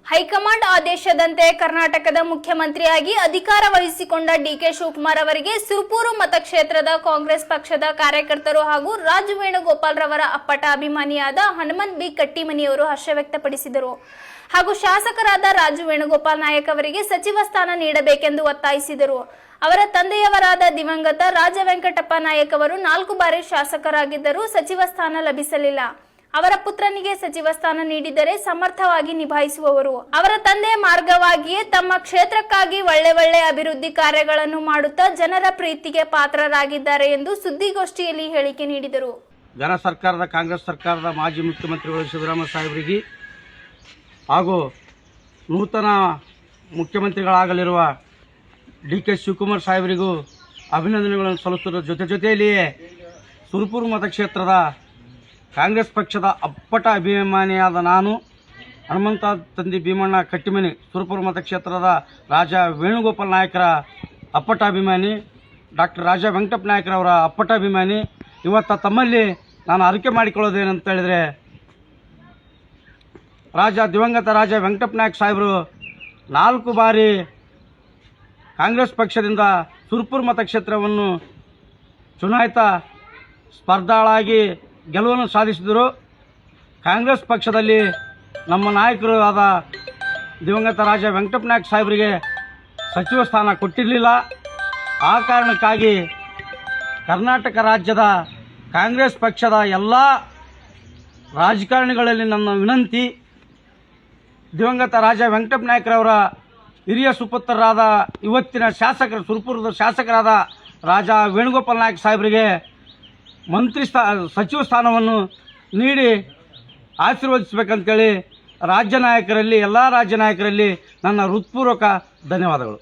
High command ಆದೇಶದಂತೆ ಕರ್ನಾಟಕದ ಮುಖ್ಯಮಂತ್ರಿಯಾಗಿ ಅಧಿಕಾರ ವಹಿಸಿಕೊಂಡ ಡಿಕೆ ಶಿವಕುಮಾರ್ ಅವರಿಗೆ ಸುರಪುರ ಮತಕ್ಷೇತ್ರದ ಕಾಂಗ್ರೆಸ್ ಪಕ್ಷದ ಕಾರ್ಯಕರ್ತರು ಹಾಗೂ ರಾಜು ವೇಣುಗೋಪಾಲ್ ರವರ ಅಪ್ಪಟ ಅಭಿಮಾನಿಯಾದ ಹನುಮಂತ್ ಬಿ ಕಟ್ಟಿಮನಿಯವರು ಹರ್ಷ ವ್ಯಕ್ತಪಡಿಸಿದರು. ಹಾಗೂ ಶಾಸಕರಾದ ರಾಜು ವೇಣುಗೋಪಾಲ್ ನಾಯಕ್ ಅವರಿಗೆ ಸಚಿವ ಸ್ಥಾನ ನೀಡಬೇಕೆಂದು ಒತ್ತಾಯಿಸಿದರು. ಅವರ ತಂದೆಯವರಾದ ದಿವಂಗತ ರಾಜ ವೆಂಕಟಪ್ಪ ನಾಯಕ್ ಅವರು 4 ಬಾರಿ ಶಾಸಕರಾಗಿದ್ದರೂ ಸಚಿವ ಸ್ಥಾನ ಲಭಿಸಲಿಲ್ಲ. ಅವರ ಪುತ್ರನಿಗೆ ಸಚಿವ ಸ್ಥಾನ ನೀಡಿದರೆ ಸಮರ್ಥವಾಗಿ ನಿಭಾಯಿಸುವವರು. ಅವರ ತಂದೆಯ ಮಾರ್ಗವಾಗಿಯೇ ತಮ್ಮ ಕ್ಷೇತ್ರಕ್ಕಾಗಿ ಒಳ್ಳೆ ಅಭಿವೃದ್ಧಿ ಕಾರ್ಯಗಳನ್ನು ಮಾಡುತ್ತಾ ಜನರ ಪ್ರೀತಿಗೆ ಪಾತ್ರರಾಗಿದ್ದಾರೆ ಎಂದು ಸುದ್ದಿಗೋಷ್ಠಿಯಲ್ಲಿ ಹೇಳಿಕೆ ನೀಡಿದರು. ಘನ ಸರ್ಕಾರದ ಕಾಂಗ್ರೆಸ್ ಸರ್ಕಾರದ ಮಾಜಿ ಮುಖ್ಯಮಂತ್ರಿಗಳು ಸಿದ್ದರಾಮಯ್ಯ ಸಾಹೇಬರಿಗೆ ಹಾಗೂ ನೂತನ ಮುಖ್ಯಮಂತ್ರಿಗಳಾಗಲಿರುವ ಡಿಕೆ ಶಿವಕುಮಾರ್ ಸಾಹೇಬರಿಗೂ ಅಭಿನಂದನೆಗಳನ್ನು ಸಲ್ಲಿಸುವ ಜೊತೆಯಲ್ಲಿಯೇ ಸುರಪುರ ಮತಕ್ಷೇತ್ರದ ಕಾಂಗ್ರೆಸ್ ಪಕ್ಷದ ಅಪ್ಪಟ ಅಭಿಮಾನಿಯಾದ ನಾನು ಹನುಮಂತ ತಂದೆ ಭೀಮಣ್ಣ ಕಟ್ಟಿಮನಿ ಸುರಪುರ ಮತಕ್ಷೇತ್ರದ ರಾಜ ವೇಣುಗೋಪಾಲ್ ನಾಯಕರ ಅಪ್ಪಟ ಅಭಿಮಾನಿ, ಡಾಕ್ಟರ್ ರಾಜ ವೆಂಕಟಪ್ಪ ನಾಯಕರವರ ಅಪ್ಪಟ ಅಭಿಮಾನಿ. ಇವತ್ತು ತಮ್ಮಲ್ಲಿ ನಾನು ಅರಿಕೆ ಮಾಡಿಕೊಳ್ಳೋದೇನಂತ ಹೇಳಿದರೆ, ದಿವಂಗತ ರಾಜ ವೆಂಕಟಪ್ಪ ನಾಯಕ್ ಸಾಹೇಬರು 4 ಬಾರಿ ಕಾಂಗ್ರೆಸ್ ಪಕ್ಷದಿಂದ ಸುರಪುರ ಮತಕ್ಷೇತ್ರವನ್ನು ಚುನಾಯಿತ ಸ್ಪರ್ಧಾಳಾಗಿ ಗೆಲುವನ್ನು ಸಾಧಿಸಿದರು. ಕಾಂಗ್ರೆಸ್ ಪಕ್ಷದಲ್ಲಿ ನಮ್ಮ ನಾಯಕರು ಆದ ದಿವಂಗತ ರಾಜ ವೆಂಕಟಪ್ಪ ನಾಯಕ್ ಸಾಹೇಬರಿಗೆ ಸಚಿವ ಸ್ಥಾನ ಕೊಟ್ಟಿರಲಿಲ್ಲ. ಆ ಕಾರಣಕ್ಕಾಗಿ ಕರ್ನಾಟಕ ರಾಜ್ಯದ ಕಾಂಗ್ರೆಸ್ ಪಕ್ಷದ ಎಲ್ಲ ರಾಜಕಾರಣಿಗಳಲ್ಲಿ ನನ್ನ ವಿನಂತಿ, ದಿವಂಗತ ರಾಜ ವೆಂಕಟಪ್ಪ ನಾಯಕರವರ ಹಿರಿಯ ಸುಪುತ್ರರಾದ ಇವತ್ತಿನ ಸುರಪುರದ ಶಾಸಕರಾದ ರಾಜ ವೇಣುಗೋಪಾಲ್ ನಾಯಕ್ ಸಾಹೇಬರಿಗೆ ಸಚಿವ ಸ್ಥಾನವನ್ನು ನೀಡಿ ಆಶೀರ್ವದಿಸಬೇಕಂತೇಳಿ ಎಲ್ಲ ರಾಜ್ಯ ನಾಯಕರಲ್ಲಿ ನನ್ನ ಹೃತ್ಪೂರ್ವಕ ಧನ್ಯವಾದಗಳು.